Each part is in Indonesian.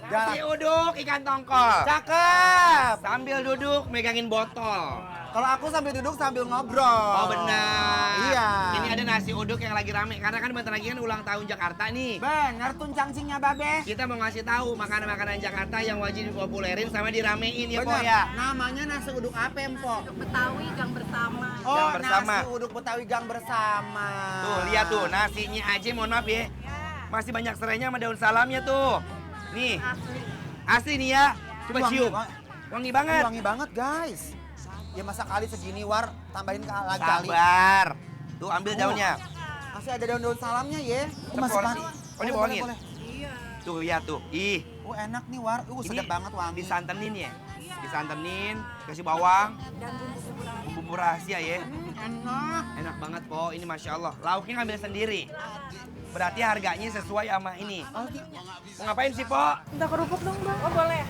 Nasi uduk ikan tongkol. Cakep. Sambil duduk megangin botol. Kalau aku sambil duduk sambil ngobrol. Oh benar. Iya. Ini ada nasi uduk yang lagi rame karena kan bentar lagi kan ulang tahun Jakarta nih. Bener tuh cangcingnya babe. Kita mau ngasih tahu makanan-makanan Jakarta yang wajib dipopulerin sama diramein ya, Po Bener. ya. Namanya nasi uduk apa, Empok? Betawi Gang Bersama. Oh, Gang Bersama. nasi uduk Betawi Gang Bersama. Tuh, lihat tuh nasinya aja mohon maaf ya. Masih banyak serainya sama daun salamnya tuh. Nih, Asli. asli nih ya. Coba Wangi cium. banget. Wangi banget. Wangi banget, guys. Ya masa kali segini, War. Tambahin lagi kali. Sabar. Tuh ambil daunnya. Masih ada daun-daun salamnya ya. Seporsi. Oh, ini bawangin. boleh. Iya. Tuh lihat tuh. Ih, Oh, enak nih, War. Sedap banget wangi. disantenin ya. Disantenin, kasih bawang, Dan bumbu-bumbu rahasia. bumbu rahasia ya. Enak. Enak banget, Po. Ini Masya Allah. Lauknya ngambil sendiri. Berarti harganya sesuai sama ini. Mau ngapain sih, Po? Minta kerupuk dong, Bang. Oh, boleh.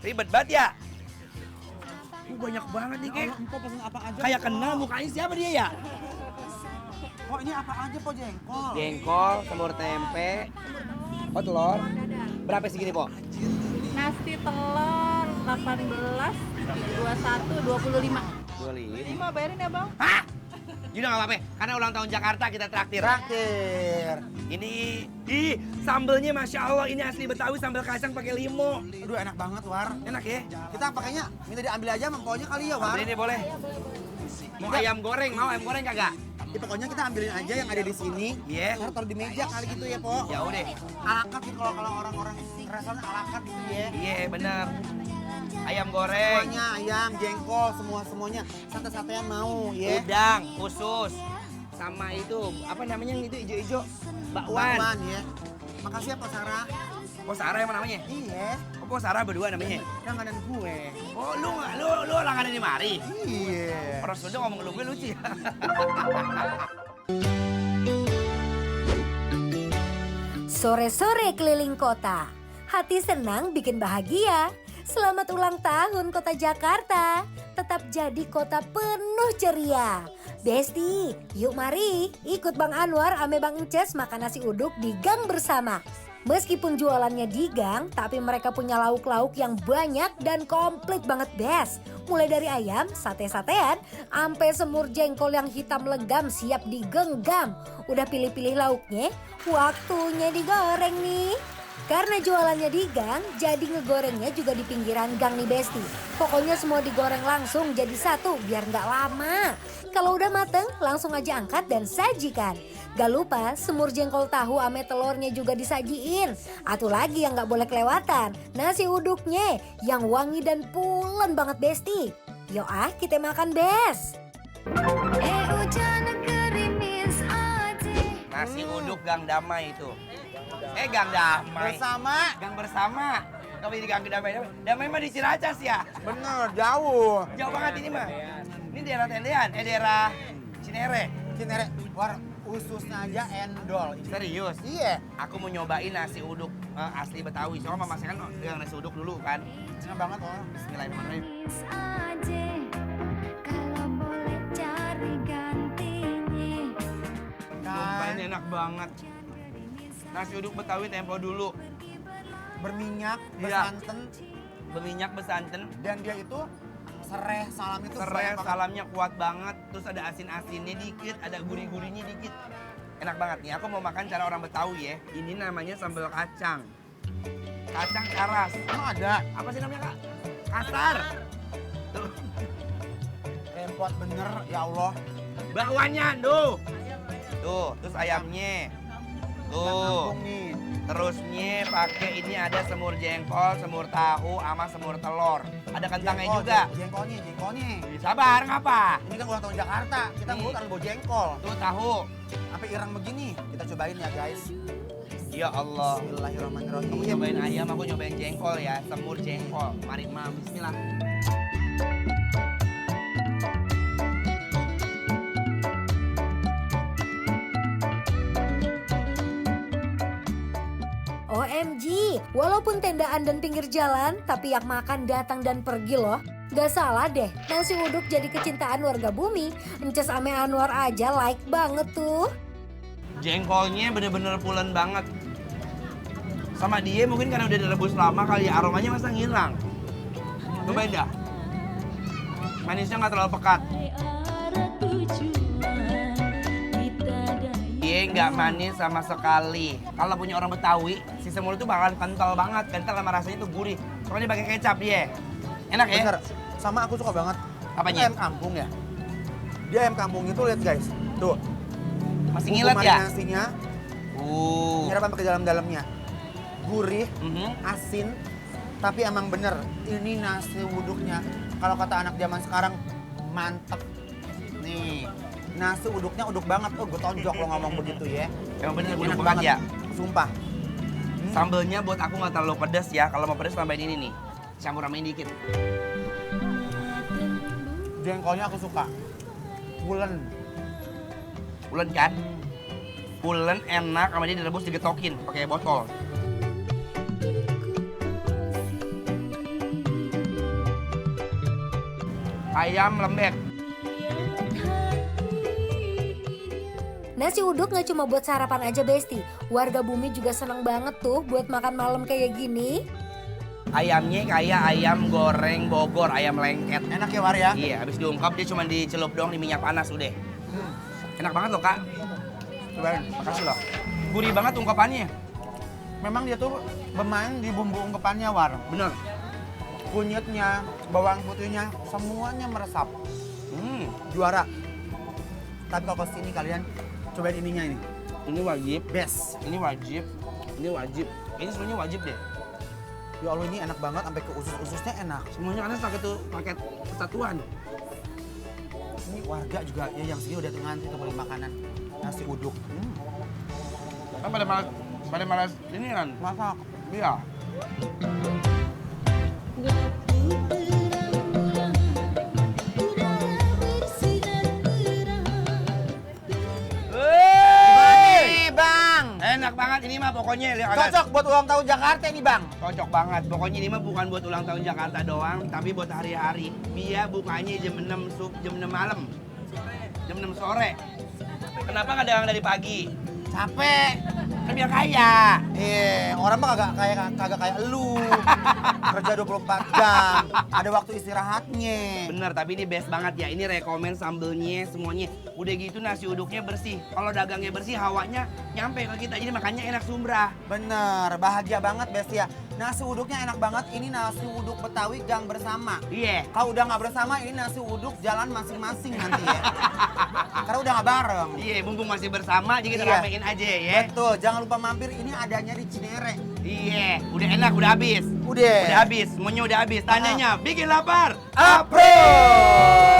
Ribet banget ya? Banyak banget nih, Kek. Empok pesen apa aja? Kayak kenal mukanya siapa dia ya? Oh, ini apa aja, Po? Jengkol. Jengkol, semur tempe, oh telur. Berapa segini, Po? Nasi telur 18, 21, 25. 25. Ini mau bayarin ya, Bang? Hah? Yaudah nggak apa-apa, karena ulang tahun Jakarta kita traktir. Traktir. Ini, ih, sambelnya Masya Allah, ini asli Betawi sambal kacang pakai limo. Aduh, enak banget, War. Enak ya? Kita pakainya minta diambil aja mangkoknya kali ya, War. Ambil ini boleh. Mau ayam goreng, mau ayam goreng kagak? Ya, pokoknya kita ambilin aja yang ada di sini. Iya. Ntar taruh di meja kali gitu ya, Po. Ya udah. Alakat gitu kalau orang-orang restoran alakat gitu ya. Iya, bener. Ayam goreng, Semuanya ayam, jengkol, semuanya. Sate-satean mau ya. udang khusus, sama itu apa namanya yang itu ijo-ijo, bakwan. Bakwan ya. Makasih ya, Pak Sarah. Oh Sarah emang namanya? Iya. Oh Sarah berdua namanya? Langganan gue. Oh lu langganan di mari? Iya. Orang Sunda ngomong lu gue lucu ya. Sore-sore keliling kota, hati senang bikin bahagia. Selamat ulang tahun kota Jakarta, tetap jadi kota penuh ceria. Besti, yuk mari ikut Bang Anwar ame Bang Ences makan nasi uduk di Gang Bersama. Meskipun jualannya di gang, tapi mereka punya lauk-lauk yang banyak dan komplit banget best. Mulai dari ayam, sate-satean, sampai semur jengkol yang hitam legam siap digenggam. Udah pilih-pilih lauknya, waktunya digoreng nih. Karena jualannya di gang, jadi ngegorengnya juga di pinggiran gang nih Besti. Pokoknya semua digoreng langsung jadi satu biar nggak lama. Kalau udah mateng, langsung aja angkat dan sajikan. Gak lupa semur jengkol tahu ame telurnya juga disajiin. Atuh lagi yang gak boleh kelewatan, nasi uduknya yang wangi dan pulen banget Besti. Yuk kita makan bes. Nasi uduk Gang Damai itu. Gang Damai. Bersama. Gang Bersama. Kami di Gang Damai. Damai mah di Ciracas ya? Bener, jauh. Jauh banget ini mah. Ini daerah Tendean, daerah Cinere. Cinere, War, ususnya aja endol. Serius? Iya. Aku mau nyobain nasi uduk asli Betawi. Soalnya mama saya kan yang nasi uduk dulu kan. Enak banget, War. Bismillahirrahmanirrahim. Sumpah ini enak banget. Nasi uduk Betawi tempo dulu. Berminyak, Iya. bersantan, Berminyak, bersantan. dan dia itu serai salam itu Serai banyak banget. salamnya kuat banget. Terus ada asin-asinnya dikit, ada gurih-gurihnya dikit. Enak banget nih. Aku mau makan cara orang Betawi ya. Ini namanya sambal kacang. Kacang karas. Emang ada? Apa sih namanya kak? Kasar. Tuh. Repot bener, ya Allah. Bakwannya, tuh. Tuh, terus ayamnya. Tuh. Kampung nih. Terusnya pakai ini ada semur jengkol, semur tahu, sama semur telur. Ada kentangnya Jengkol, juga. Jengkolnya. Sabar, ngapa? Ini kan ulang tahun Jakarta, kita Nih. mulut harus bawa jengkol. Tuh tahu. Sampai irang begini, kita cobain ya guys. Ya Allah. Bismillahirrahmanirrahim. Kamu nyobain ayam, aku nyobain jengkol ya. Semur jengkol. Mari, Mam. Bismillah. OMG, walaupun tendaan dan pinggir jalan, tapi yang makan datang dan pergi loh. Gak salah deh, nasi uduk jadi kecintaan warga bumi. Ences ame Anwar aja like banget tuh. Jengkolnya bener-bener pulen banget. Sama dia mungkin karena udah direbus lama kali ya, aromanya masa ngilang. Cobain dah. Manisnya nggak terlalu pekat. Dia nggak manis sama sekali. Kalau punya orang Betawi, si semur itu bakalan kental banget. Kental sama rasanya itu gurih. Soalnya pakai kecap dia. Enak ya? Bener. Sama aku suka banget. Apanya? Ayam kampung ya. Dia ayam kampung itu lihat guys. Tuh. Masih Bumbu ngilat ya? marinasinya nyerap sampai ke dalam-dalamnya. Gurih, asin, tapi emang bener. Ini nasi uduknya. Kalau kata anak zaman sekarang, mantep. Nih, nasi uduknya uduk banget. Oh, gue tonjok lo ngomong begitu ya. Emang bener Enak gudeg banget ya? Sumpah. Sambelnya buat aku nggak terlalu pedas ya. Kalau mau pedas tambahin ini nih. Campur ramein dikit. Jengkolnya aku suka. Pulen. Pulen kan? Pulen enak sama dia direbus digetokin pakai botol. Ayam lembek. Nasi uduk nggak cuma buat sarapan aja Besti. Warga bumi juga seneng banget tuh buat makan malam kayak gini. Ayamnya kayak ayam goreng Bogor, ayam lengket. Enak ya War ya? Iya, habis diungkap dia cuma dicelup doang di minyak panas udah. Enak banget loh kak. Cobain, makasih loh. Gurih banget ungkapannya. Memang dia tuh bermain di bumbu ungkepannya War. Bener. Kunyitnya, bawang putihnya, semuanya meresap. Juara. Tapi kalau kesini kalian cobain ininya ini. Ini wajib. Best. Ini wajib. Ini wajib. Ini semuanya wajib deh. Ya Allah ini enak banget sampai ke usus-ususnya enak. Semuanya karena paket kesatuan. Ini warga juga ya yang sini udah ngantri untuk beli makanan nasi uduk. Kan pada malas ini kan. Masak. Iya. Bang. Enak banget ini mah pokoknya lihat Cocok buat ulang tahun Jakarta ini Bang. Cocok banget. Pokoknya ini mah bukan buat ulang tahun Jakarta doang, tapi buat hari-hari. Dia bukanya jam 6 jam 6 malam. Jam 6 sore. Kenapa nggak dagang dari pagi? Capek. Kan biar kaya. Orang mah kagak kayak elu. Kerja 24 jam. Ada waktu istirahatnya. Bener, tapi ini best banget ya. Ini rekomen sambelnya semuanya. Udah gitu nasi uduknya bersih. Kalau dagangnya bersih, hawanya nyampe ke kita. Jadi makanya enak sumbrah. Bener, bahagia banget Besti ya. Nasi uduknya enak banget. Ini nasi uduk Betawi gang bersama. Iya. Kalau udah nggak bersama, ini nasi uduk jalan masing-masing nanti ya. Karena udah nggak bareng. Iya, mumpung masih bersama, jadi kita Iya. ramein aja ya. Betul, jangan lupa mampir. Ini adanya di Cinere. Iya, udah enak, udah habis. Udah. Udah habis, semuanya udah habis. Tanyanya, bikin lapar. Approve!